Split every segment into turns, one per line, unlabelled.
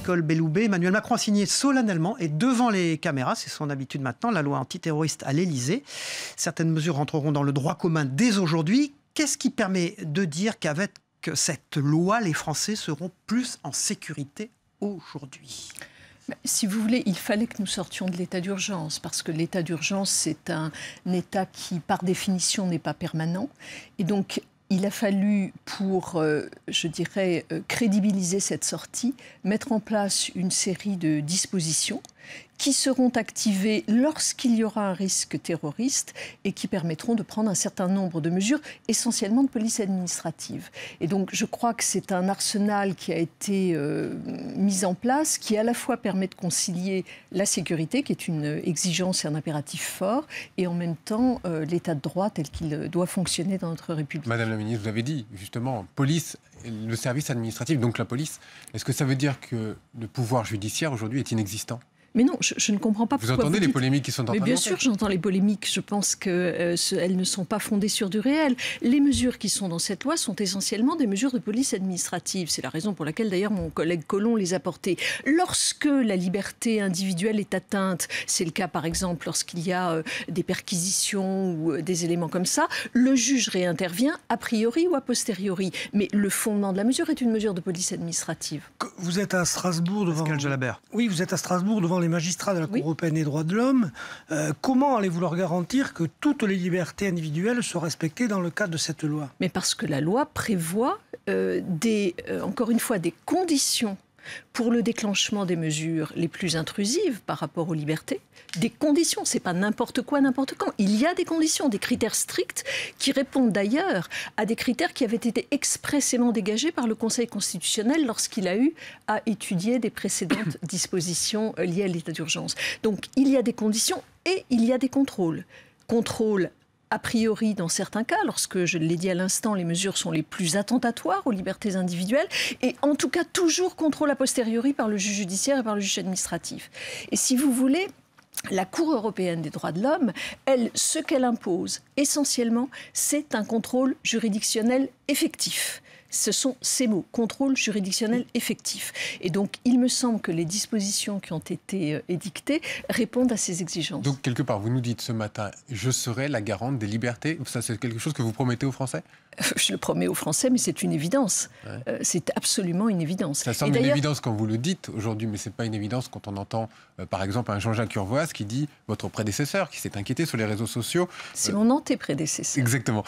Nicole Belloubet. Emmanuel Macron a signé solennellement et devant les caméras, c'est son habitude maintenant, la loi antiterroriste à l'Élysée. Certaines mesures rentreront dans le droit commun dès aujourd'hui. Qu'est-ce qui permet de dire qu'avec cette loi, les Français seront plus en sécurité aujourd'hui ?
Si vous voulez, il fallait que nous sortions de l'état d'urgence, parce que l'état d'urgence, c'est un état qui, par définition, n'est pas permanent. Et donc, il a fallu, pour, je dirais, crédibiliser cette sortie, mettre en place une série de dispositions qui seront activées lorsqu'il y aura un risque terroriste et qui permettront de prendre un certain nombre de mesures, essentiellement de police administrative. Et donc, je crois que c'est un arsenal qui a été mis en place, qui à la fois permet de concilier la sécurité, qui est une exigence et un impératif fort, et en même temps l'état de droit tel qu'il doit fonctionner dans notre République.
Madame la ministre, vous avez dit, justement, police, le service administratif, donc la police. Est-ce que ça veut dire que le pouvoir judiciaire, aujourd'hui, est inexistant ?
Mais non, je ne comprends pas pourquoi
vous entendez les polémiques qui sont en train de
bien
monter.
sûr, j'entends les polémiques. Je pense qu'elles ne sont pas fondées sur du réel. Les mesures qui sont dans cette loi sont essentiellement des mesures de police administrative. C'est la raison pour laquelle, d'ailleurs, mon collègue Collomb les a portées. Lorsque la liberté individuelle est atteinte, c'est le cas, par exemple, lorsqu'il y a des perquisitions ou des éléments comme ça, le juge réintervient a priori ou a posteriori. Mais le fondement de la mesure est une mesure de police administrative.
Vous êtes à Strasbourg devant...
Pascal Jalabert.
Oui, vous êtes à Strasbourg devant les magistrats de la Cour européenne des droits de l'homme. Comment allez-vous leur garantir que toutes les libertés individuelles sont respectées dans le cadre de cette loi ?
Mais parce que la loi prévoit encore une fois, des conditions pour le déclenchement des mesures les plus intrusives par rapport aux libertés. Des conditions, c'est pas n'importe quoi, n'importe quand. Il y a des conditions, des critères stricts qui répondent d'ailleurs à des critères qui avaient été expressément dégagés par le Conseil constitutionnel lorsqu'il a eu à étudier des précédentes dispositions liées à l'état d'urgence. Donc il y a des conditions et il y a des contrôles. Contrôle a priori, dans certains cas, lorsque, je l'ai dit à l'instant, les mesures sont les plus attentatoires aux libertés individuelles, et en tout cas toujours contrôle a posteriori par le juge judiciaire et par le juge administratif. Et si vous voulez, la Cour européenne des droits de l'homme, elle, ce qu'elle impose essentiellement, c'est un contrôle juridictionnel effectif. Ce sont ces mots, contrôle juridictionnel effectif. Et donc, il me semble que les dispositions qui ont été édictées répondent à ces exigences.
Donc, quelque part, vous nous dites ce matin, je serai la garante des libertés. Ça, c'est quelque chose que vous promettez aux Français ?
Je le promets aux Français, mais c'est une évidence. Ouais. C'est absolument une évidence.
Ça semble une évidence quand vous le dites aujourd'hui, mais ce n'est pas une évidence quand on entend, par exemple, un Jean-Jacques Urvoas qui dit, votre prédécesseur, qui s'est inquiété sur les réseaux sociaux...
C'est mon antéprédécesseur.
Exactement.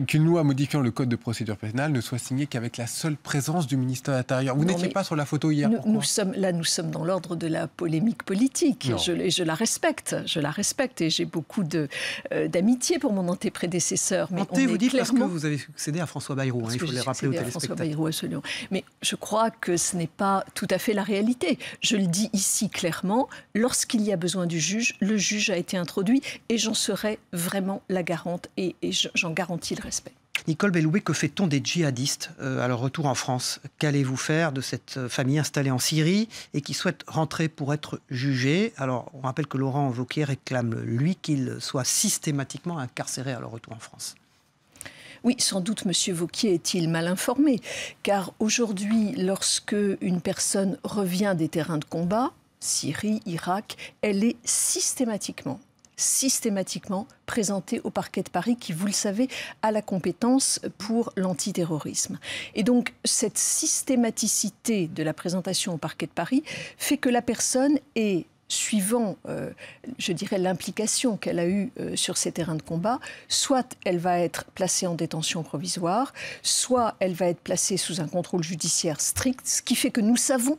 Qu'une loi modifiant le code de procédure pénale ne soit signée qu'avec la seule présence du ministre de l'Intérieur. Vous n'étiez pas sur la photo hier.
Nous sommes dans l'ordre de la polémique politique. Je la respecte. Je la respecte et j'ai beaucoup d'amitié pour mon antéprédécesseur.
Mais vous dites parce que vous avez succédé à François Bayrou, il faut les rappeler aux téléspectateurs.
François Bayrou, absolument. Mais je crois que ce n'est pas tout à fait la réalité. Je le dis ici clairement, lorsqu'il y a besoin du juge, le juge a été introduit et j'en serai vraiment la garante et j'en garantis le respect.
Nicole Belloubet, que fait-on des djihadistes à leur retour en France ? Qu'allez-vous faire de cette famille installée en Syrie et qui souhaite rentrer pour être jugée ? Alors, on rappelle que Laurent Wauquiez réclame, lui, qu'il soit systématiquement incarcéré à leur retour en France.
Oui, sans doute M. Wauquiez est-il mal informé, car aujourd'hui, lorsque une personne revient des terrains de combat, Syrie, Irak, elle est systématiquement présentée au parquet de Paris qui, vous le savez, a la compétence pour l'antiterrorisme. Et donc, cette systématicité de la présentation au parquet de Paris fait que la personne est, suivant, je dirais, l'implication qu'elle a eue sur ces terrains de combat, soit elle va être placée en détention provisoire, soit elle va être placée sous un contrôle judiciaire strict, ce qui fait que nous savons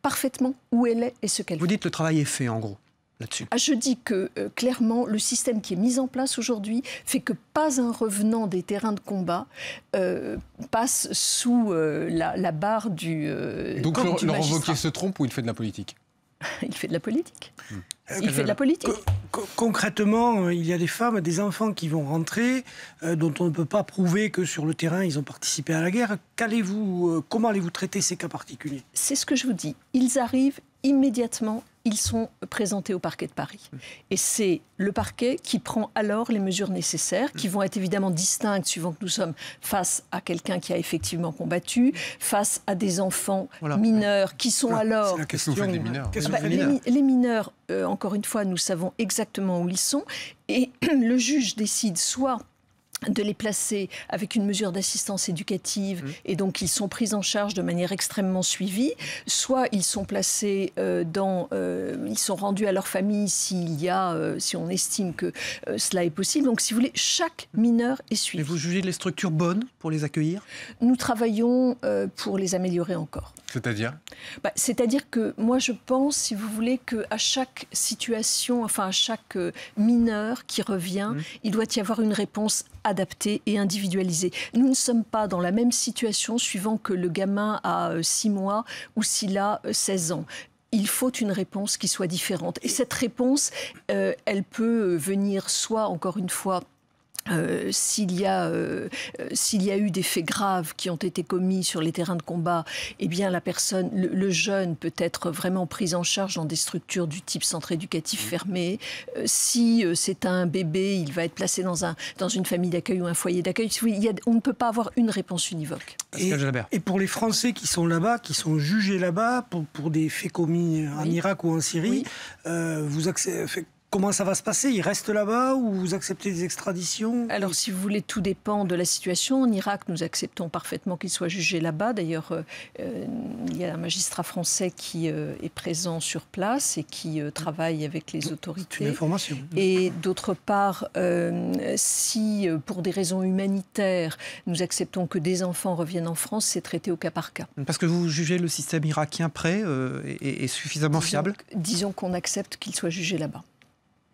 parfaitement où elle est et ce qu'elle fait.
Vous dites que le travail est fait, en gros, là-dessus.
Je dis que, clairement, le système qui est mis en place aujourd'hui fait que pas un revenant des terrains de combat passe sous la barre du...
Donc Laurent Wauquiez se trompe ou il fait de la politique ?
Il fait de la politique. Il fait de la politique.
Concrètement, il y a des femmes, des enfants qui vont rentrer, dont on ne peut pas prouver que sur le terrain, ils ont participé à la guerre. Comment allez-vous traiter ces cas particuliers ?
C'est ce que je vous dis. Ils arrivent immédiatement ils sont présentés au parquet de Paris. Et c'est le parquet qui prend alors les mesures nécessaires, qui vont être évidemment distinctes suivant que nous sommes face à quelqu'un qui a effectivement combattu, face à des enfants mineurs qui sont alors...
C'est la question des mineurs.
Les mineurs, encore une fois, nous savons exactement où ils sont. Et le juge décide soit de les placer avec une mesure d'assistance éducative et donc ils sont pris en charge de manière extrêmement suivie, soit ils sont placés ils sont rendus à leur famille si on estime que cela est possible. Donc si vous voulez, chaque mineur est suivi.
Et vous jugez les structures bonnes pour les accueillir?
Nous travaillons pour les améliorer encore.
C'est-à-dire ?
C'est-à-dire que moi je pense, si vous voulez, qu'à chaque situation, enfin à chaque mineur qui revient, il doit y avoir une réponse adaptée et individualisée. Nous ne sommes pas dans la même situation suivant que le gamin a 6 mois ou s'il a 16 ans. Il faut une réponse qui soit différente. Et cette réponse, elle peut venir soit, encore une fois, s'il y a eu des faits graves qui ont été commis sur les terrains de combat, eh bien la personne, le jeune peut être vraiment pris en charge dans des structures du type centre éducatif fermé. Si c'est un bébé, il va être placé dans une famille d'accueil ou un foyer d'accueil. On ne peut pas avoir une réponse univoque.
Et pour les Français qui sont là-bas, qui sont jugés là-bas pour des faits commis en Irak ou en Syrie, comment ça va se passer? Ils restent là-bas ou vous acceptez des extraditions?
Alors, si vous voulez, tout dépend de la situation. En Irak, nous acceptons parfaitement qu'ils soient jugés là-bas. D'ailleurs, il y a un magistrat français qui est présent sur place et qui travaille avec les autorités.
C'est une information.
Et d'autre part, si pour des raisons humanitaires, nous acceptons que des enfants reviennent en France, c'est traité au cas par cas.
Parce que vous jugez le système irakien prêt et suffisamment fiable?
Disons qu'on accepte qu'ils soient jugés là-bas.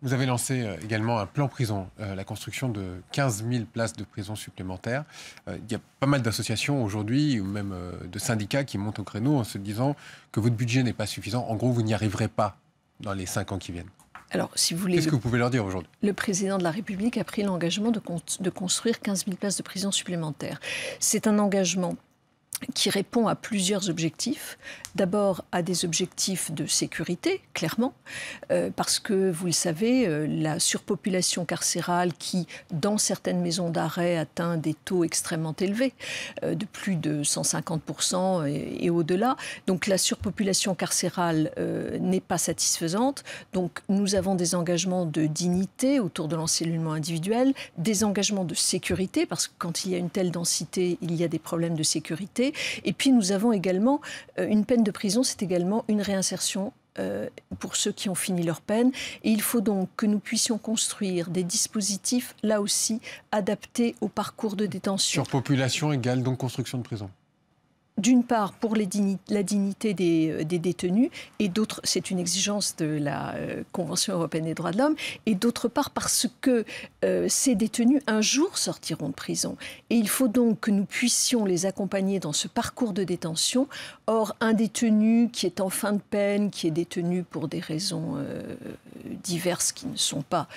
Vous avez lancé également un plan prison, la construction de 15 000 places de prison supplémentaires. Il y a pas mal d'associations aujourd'hui, ou même de syndicats qui montent au créneau en se disant que votre budget n'est pas suffisant. En gros, vous n'y arriverez pas dans les 5 ans qui viennent.
Alors, si vous voulez,
qu'est-ce que vous pouvez leur dire aujourd'hui?
Le président de la République a pris l'engagement de construire 15 000 places de prison supplémentaires. C'est un engagement qui répond à plusieurs objectifs. D'abord à des objectifs de sécurité, clairement, parce que, vous le savez, la surpopulation carcérale qui, dans certaines maisons d'arrêt, atteint des taux extrêmement élevés, de plus de 150% et au-delà. Donc la surpopulation carcérale n'est pas satisfaisante. Donc nous avons des engagements de dignité autour de l'encellulement individuel, des engagements de sécurité, parce que quand il y a une telle densité, il y a des problèmes de sécurité. Et puis nous avons également une peine de prison, c'est également une réinsertion pour ceux qui ont fini leur peine. Et il faut donc que nous puissions construire des dispositifs, là aussi, adaptés au parcours de détention.
Surpopulation égale donc construction de prison?
D'une part, pour la dignité des détenus, et d'autre, c'est une exigence de la Convention européenne des droits de l'homme, et d'autre part parce que ces détenus, un jour, sortiront de prison. Et il faut donc que nous puissions les accompagner dans ce parcours de détention. Or, un détenu qui est en fin de peine, qui est détenu pour des raisons diverses qui ne sont pas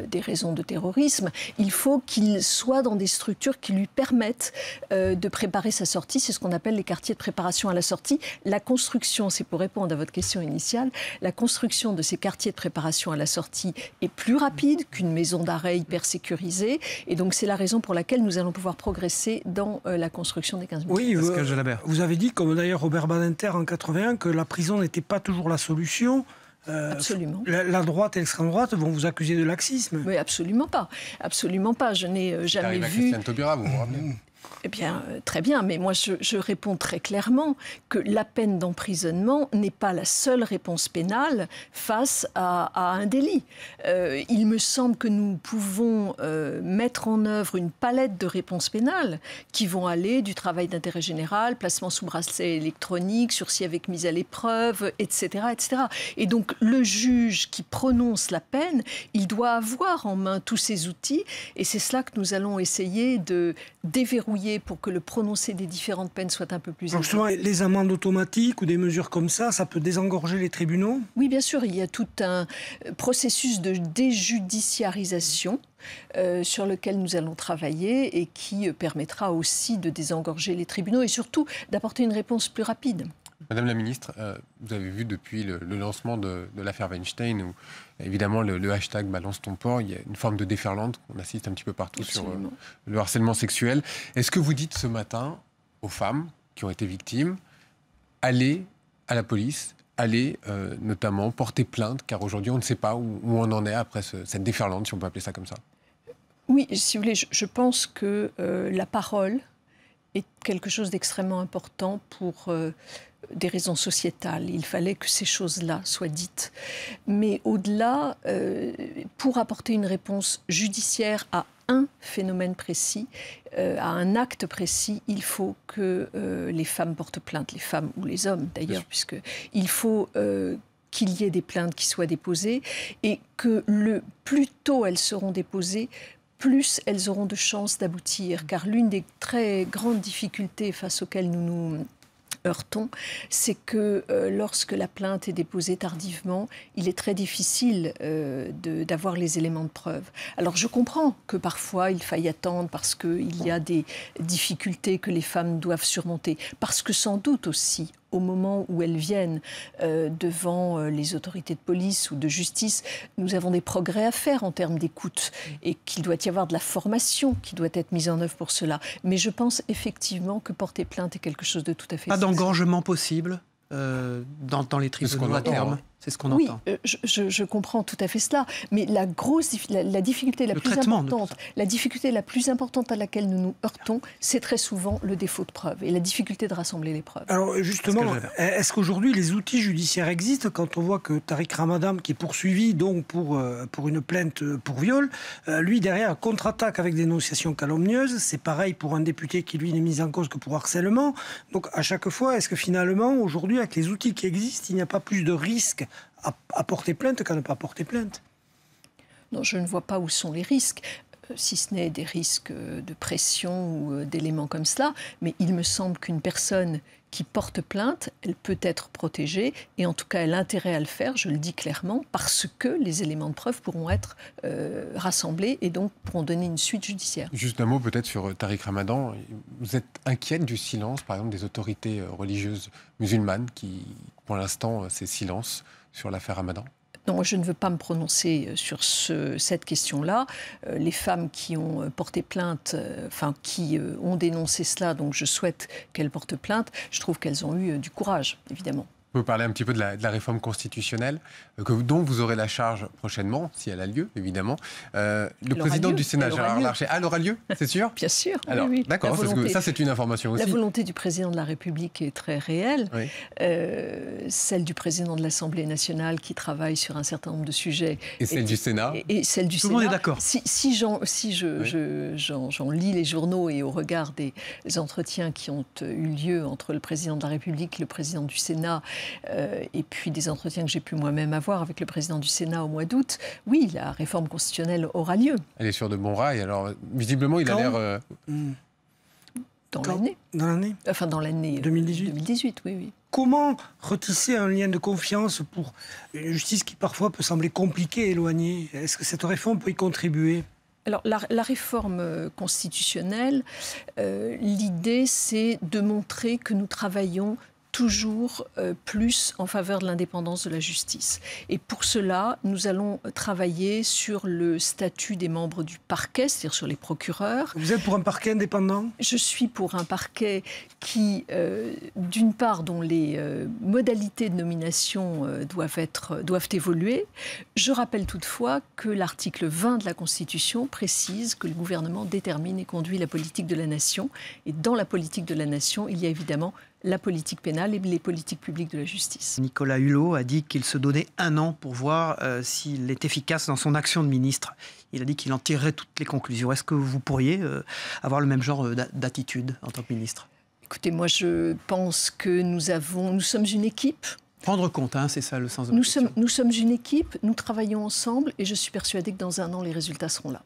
des raisons de terrorisme, il faut qu'il soit dans des structures qui lui permettent de préparer sa sortie. C'est ce qu'on appelle les quartiers de préparation à la sortie. La construction, c'est pour répondre à votre question initiale, la construction de ces quartiers de préparation à la sortie est plus rapide qu'une maison d'arrêt hyper sécurisée. Et donc, c'est la raison pour laquelle nous allons pouvoir progresser dans la construction des 15 000.
Oui, vous avez dit, comme d'ailleurs Robert Badinter en 81, que la prison n'était pas toujours la solution.
Absolument.
La droite et l'extrême droite vont vous accuser de laxisme.
Oui, absolument pas. Absolument pas. Je n'ai jamais vu...
Christiane Taubira, vous vous rappelez?
Eh bien, très bien, mais moi je réponds très clairement que la peine d'emprisonnement n'est pas la seule réponse pénale face à un délit. Il me semble que nous pouvons mettre en œuvre une palette de réponses pénales qui vont aller du travail d'intérêt général, placement sous bracelet électronique, sursis avec mise à l'épreuve, etc., etc. Et donc le juge qui prononce la peine, il doit avoir en main tous ces outils, et c'est cela que nous allons essayer de déverrouiller pour que le prononcé des différentes peines soit un peu plus élevé.
Justement, les amendes automatiques ou des mesures comme ça peut désengorger les tribunaux?
Oui, bien sûr, il y a tout un processus de déjudiciarisation sur lequel nous allons travailler et qui permettra aussi de désengorger les tribunaux et surtout d'apporter une réponse plus rapide.
Madame la ministre, vous avez vu depuis le lancement de l'affaire Weinstein, où évidemment le hashtag Balance ton porc, il y a une forme de déferlante qu'on assiste un petit peu partout. Absolument. Sur le harcèlement sexuel. Est-ce que vous dites ce matin aux femmes qui ont été victimes, allez à la police, allez notamment porter plainte, car aujourd'hui on ne sait pas où on en est après cette déferlante, si on peut appeler ça comme ça?
Oui, si vous voulez, je pense que la parole est quelque chose d'extrêmement important pour des raisons sociétales. Il fallait que ces choses-là soient dites. Mais au-delà, pour apporter une réponse judiciaire à un phénomène précis, à un acte précis, il faut que les femmes portent plainte, les femmes ou les hommes d'ailleurs, puisqu'il faut qu'il y ait des plaintes qui soient déposées et que le plus tôt elles seront déposées, plus elles auront de chances d'aboutir. Car l'une des très grandes difficultés face auxquelles nous nous heurtons, c'est que lorsque la plainte est déposée tardivement, il est très difficile d'avoir les éléments de preuve. Alors je comprends que parfois il faille attendre parce qu'il y a des difficultés que les femmes doivent surmonter, parce que sans doute aussi, au moment où elles viennent devant les autorités de police ou de justice, nous avons des progrès à faire en termes d'écoute et qu'il doit y avoir de la formation qui doit être mise en œuvre pour cela. Mais je pense effectivement que porter plainte est quelque chose de tout à fait...
Pas d'engorgement possible dans les tribunaux à terme. C'est ce qu'on entend.
Oui, je comprends tout à fait cela. Mais la difficulté la plus importante à laquelle nous nous heurtons, c'est très souvent le défaut de preuve et la difficulté de rassembler les preuves.
Alors justement, est-ce qu'aujourd'hui les outils judiciaires existent quand on voit que Tariq Ramadan, qui est poursuivi donc pour une plainte pour viol, lui derrière contre-attaque avec dénonciation calomnieuse. C'est pareil pour un député qui lui n'est mis en cause que pour harcèlement. Donc à chaque fois, est-ce que finalement aujourd'hui avec les outils qui existent, il n'y a pas plus de risque à porter plainte qu'à ne pas porter plainte?
Non, je ne vois pas où sont les risques, si ce n'est des risques de pression ou d'éléments comme cela. Mais il me semble qu'une personne qui porte plainte, elle peut être protégée et en tout cas elle a intérêt à le faire, je le dis clairement, parce que les éléments de preuve pourront être rassemblés et donc pourront donner une suite judiciaire.
Juste un mot peut-être sur Tariq Ramadan. Vous êtes inquiète du silence, par exemple, des autorités religieuses musulmanes qui, pour l'instant, c'est silence sur l'affaire Ramadan?
Non, je ne veux pas me prononcer sur cette question-là. Les femmes qui ont porté plainte, qui ont dénoncé cela, donc je souhaite qu'elles portent plainte. Je trouve qu'elles ont eu du courage, évidemment.
On peut parler un petit peu de la réforme constitutionnelle dont vous aurez la charge prochainement, si elle a lieu, évidemment. Le président du Sénat, Gérard Larcher, elle aura lieu, c'est sûr?
Bien sûr.
Alors, oui. D'accord, parce que ça c'est une information aussi.
La volonté du président de la République est très réelle. Oui. Celle du président de l'Assemblée nationale qui travaille sur un certain nombre de sujets.
Et celle du Sénat.
Et celle du
Tout
Sénat.
le monde est d'accord.
Si j'en lis les journaux et au regard des entretiens qui ont eu lieu entre le président de la République, le président du Sénat, et puis des entretiens que j'ai pu moi-même avoir avec le président du Sénat au mois d'août, oui, la réforme constitutionnelle aura lieu. Elle
est sur de bons rails. Alors, visiblement, il a l'air...
Dans l'année.
Dans l'année?
Enfin, dans l'année 2018. 2018, oui.
Comment retisser un lien de confiance pour une justice qui parfois peut sembler compliquée et éloignée? Est-ce que cette réforme peut y contribuer?
Alors, la réforme constitutionnelle, l'idée, c'est de montrer que nous travaillons toujours plus en faveur de l'indépendance de la justice. Et pour cela, nous allons travailler sur le statut des membres du parquet, c'est-à-dire sur les procureurs.
Vous êtes pour un parquet indépendant?
Je suis pour un parquet qui, d'une part, dont les modalités de nomination doivent évoluer. Je rappelle toutefois que l'article 20 de la Constitution précise que le gouvernement détermine et conduit la politique de la nation. Et dans la politique de la nation, il y a évidemment la politique pénale et les politiques publiques de la justice.
Nicolas Hulot a dit qu'il se donnait 1 an pour voir s'il est efficace dans son action de ministre. Il a dit qu'il en tirerait toutes les conclusions. Est-ce que vous pourriez avoir le même genre d'attitude en tant que ministre?
Écoutez, moi je pense que nous sommes une équipe.
Prendre compte, c'est ça le sens de
Nous sommes une équipe, nous travaillons ensemble et je suis persuadée que dans 1 an, les résultats seront là.